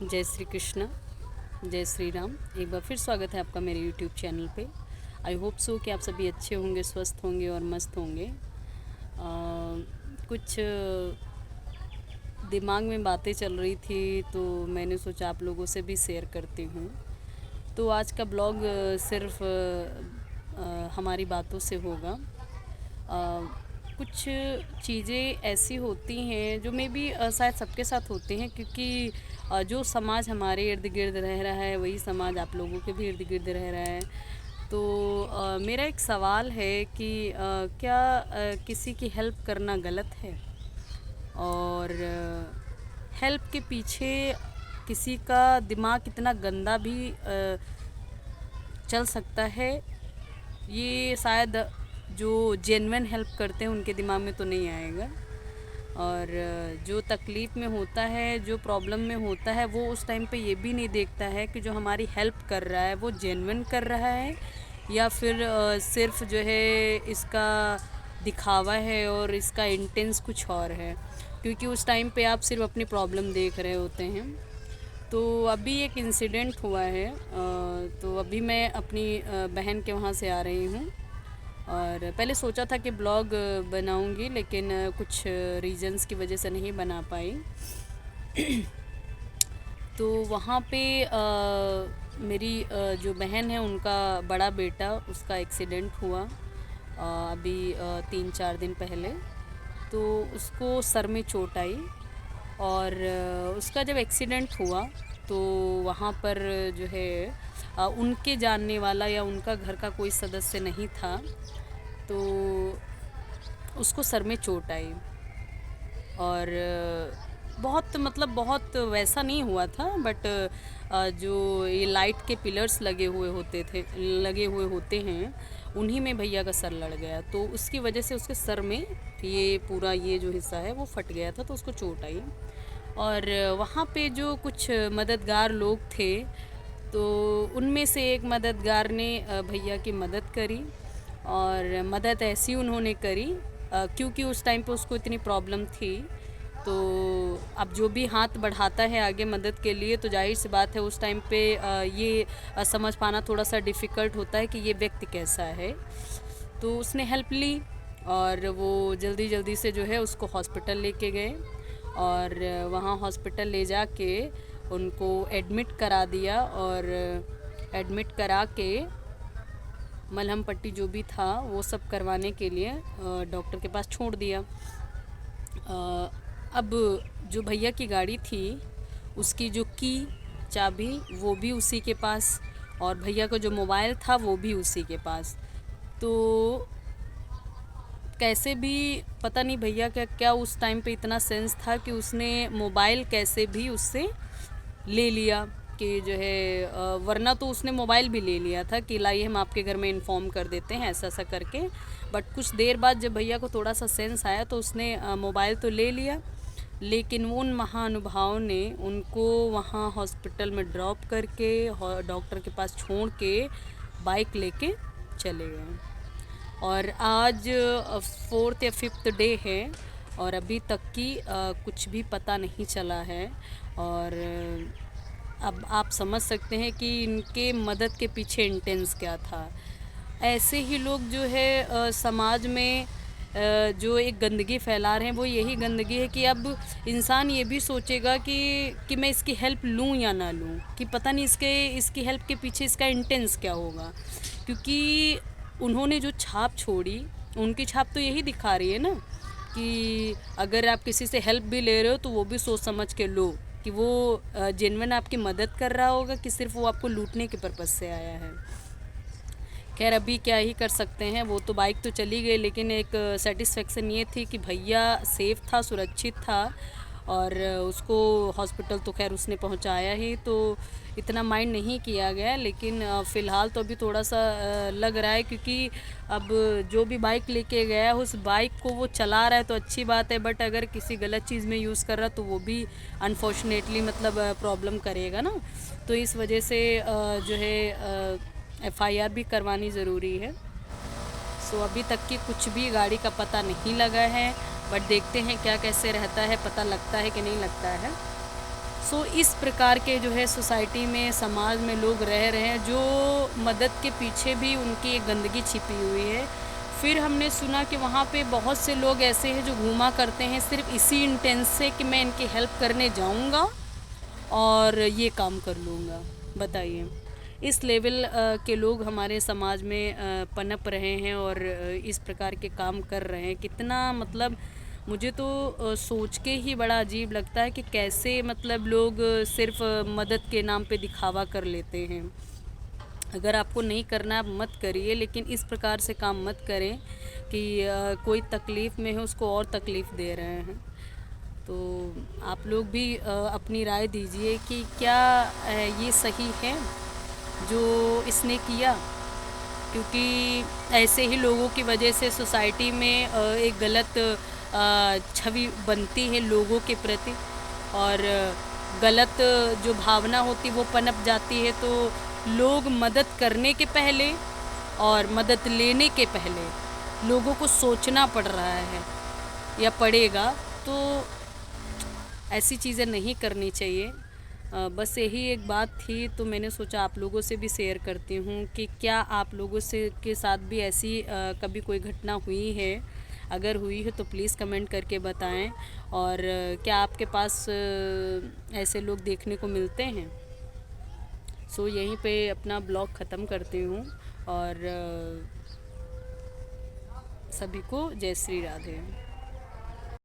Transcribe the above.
जय श्री कृष्ण, जय श्री राम। एक बार फिर स्वागत है आपका मेरे यूट्यूब चैनल पे। आई होप सो कि आप सभी अच्छे होंगे, स्वस्थ होंगे और मस्त होंगे। कुछ दिमाग में बातें चल रही थी तो मैंने सोचा आप लोगों से भी शेयर करती हूँ। तो आज का ब्लॉग सिर्फ हमारी बातों से होगा। कुछ चीज़ें ऐसी होती हैं जो मे बी शायद सबके साथ होती हैं, क्योंकि जो समाज हमारे इर्द गिर्द रह रहा है वही समाज आप लोगों के भी इर्द गिर्द रह रहा है। तो मेरा एक सवाल है कि क्या किसी की हेल्प करना गलत है? और हेल्प के पीछे किसी का दिमाग इतना गंदा भी चल सकता है? ये शायद जो जेन्युइन हेल्प करते हैं उनके दिमाग में तो नहीं आएगा। और जो तकलीफ़ में होता है, जो प्रॉब्लम में होता है, वो उस टाइम पे ये भी नहीं देखता है कि जो हमारी हेल्प कर रहा है वो जेन्युइन कर रहा है या फिर सिर्फ जो है इसका दिखावा है और इसका इंटेंस कुछ और है। क्योंकि उस टाइम पे आप सिर्फ अपनी प्रॉब्लम देख रहे होते हैं। तो अभी एक इंसिडेंट हुआ है। तो अभी मैं अपनी बहन के वहाँ से आ रही हूँ और पहले सोचा था कि ब्लॉग बनाऊंगी, लेकिन कुछ रीजंस की वजह से नहीं बना पाई। तो वहाँ पे मेरी जो बहन है उनका बड़ा बेटा, उसका एक्सीडेंट हुआ अभी 3-4 दिन पहले। तो उसको सर में चोट आई और उसका जब एक्सीडेंट हुआ तो वहाँ पर जो है उनके जानने वाला या उनका घर का कोई सदस्य नहीं था। तो उसको सर में चोट आई और बहुत मतलब बहुत वैसा नहीं हुआ था, बट जो ये लाइट के पिलर्स लगे हुए होते हैं उन्हीं में भैया का सर लड़ गया। तो उसकी वजह से उसके सर में ये पूरा ये जो हिस्सा है वो फट गया था, तो उसको चोट आई। और वहाँ पे जो कुछ मददगार लोग थे तो उनमें से एक मददगार ने भैया की मदद करी। और मदद ऐसी उन्होंने करी क्योंकि उस टाइम पे उसको इतनी प्रॉब्लम थी। तो अब जो भी हाथ बढ़ाता है आगे मदद के लिए, तो जाहिर सी बात है उस टाइम पे ये समझ पाना थोड़ा सा डिफ़िकल्ट होता है कि ये व्यक्ति कैसा है। तो उसने हेल्प ली और वो जल्दी जल्दी से जो है उसको हॉस्पिटल लेके गए और वहाँ हॉस्पिटल ले जाके उनको एडमिट करा दिया। और एडमिट करा के मलहम पट्टी जो भी था वो सब करवाने के लिए डॉक्टर के पास छोड़ दिया। अब जो भैया की गाड़ी थी उसकी जो की चाबी वो भी उसी के पास और भैया का जो मोबाइल था वो भी उसी के पास। तो कैसे भी पता नहीं भैया का क्या उस टाइम पे इतना सेंस था कि उसने मोबाइल कैसे भी उससे ले लिया कि जो है वरना तो उसने मोबाइल भी ले लिया था कि लाइए हम आपके घर में इन्फॉर्म कर देते हैं ऐसा ऐसा करके। बट कुछ देर बाद जब भैया को थोड़ा सा सेंस आया तो उसने मोबाइल तो ले लिया, लेकिन उन महानुभाव ने उनको वहाँ हॉस्पिटल में ड्रॉप करके डॉक्टर के पास छोड़ के बाइक लेके चले गए। और आज 4th या 5th डे है और अभी तक की कुछ भी पता नहीं चला है। और अब आप समझ सकते हैं कि इनके मदद के पीछे इंटेंस क्या था। ऐसे ही लोग जो है समाज में जो एक गंदगी फैला रहे हैं वो यही गंदगी है कि अब इंसान ये भी सोचेगा कि मैं इसकी हेल्प लूँ या ना लूँ, कि पता नहीं इसकी हेल्प के पीछे इसका इंटेंस क्या होगा। क्योंकि उन्होंने जो छाप छोड़ी उनकी छाप तो यही दिखा रही है ना कि अगर आप किसी से हेल्प भी ले रहे हो तो वो भी सोच समझ के लो कि वो जेन्युइन आपकी मदद कर रहा होगा कि सिर्फ वो आपको लूटने के पर्पज़ से आया है। खैर अभी क्या ही कर सकते हैं, वो तो बाइक तो चली गई, लेकिन एक सेटिस्फेक्शन ये थी कि भैया सेफ़ था, सुरक्षित था और उसको हॉस्पिटल तो खैर उसने पहुंचाया ही, तो इतना माइंड नहीं किया गया। लेकिन फ़िलहाल तो अभी थोड़ा सा लग रहा है, क्योंकि अब जो भी बाइक लेके गया उस बाइक को वो चला रहा है तो अच्छी बात है, बट अगर किसी गलत चीज़ में यूज़ कर रहा तो वो भी अनफॉर्चुनेटली मतलब प्रॉब्लम करेगा ना। तो इस वजह से जो है FIR भी करवानी ज़रूरी है। सो अभी तक की कुछ भी गाड़ी का पता नहीं लगा है, बट देखते हैं क्या कैसे रहता है, पता लगता है कि नहीं लगता है। सो इस प्रकार के जो है सोसाइटी में, समाज में लोग रह रहे हैं, जो मदद के पीछे भी उनकी एक गंदगी छिपी हुई है। फिर हमने सुना कि वहाँ पे बहुत से लोग ऐसे हैं जो घूमा करते हैं सिर्फ इसी इंटेंस से कि मैं इनकी हेल्प करने जाऊँगा और ये काम कर लूँगा। बताइए, इस लेवल के लोग हमारे समाज में पनप रहे हैं और इस प्रकार के काम कर रहे हैं। कितना मतलब मुझे तो सोच के ही बड़ा अजीब लगता है कि कैसे मतलब लोग सिर्फ मदद के नाम पे दिखावा कर लेते हैं। अगर आपको नहीं करना आप मत करिए, लेकिन इस प्रकार से काम मत करें कि कोई तकलीफ़ में है उसको और तकलीफ़ दे रहे हैं। तो आप लोग भी अपनी राय दीजिए कि क्या ये सही है जो इसने किया, क्योंकि ऐसे ही लोगों की वजह से सोसाइटी में एक गलत छवि बनती है लोगों के प्रति, और गलत जो भावना होती वो पनप जाती है। तो लोग मदद करने के पहले और मदद लेने के पहले लोगों को सोचना पड़ रहा है या पड़ेगा। तो ऐसी चीज़ें नहीं करनी चाहिए। बस यही एक बात थी, तो मैंने सोचा आप लोगों से भी शेयर करती हूँ कि क्या आप लोगों से के साथ भी ऐसी कभी कोई घटना हुई है। अगर हुई है तो प्लीज़ कमेंट करके बताएं। और क्या आपके पास ऐसे लोग देखने को मिलते हैं। सो यहीं पे अपना ब्लॉग ख़त्म करती हूँ और सभी को जय श्री राधे।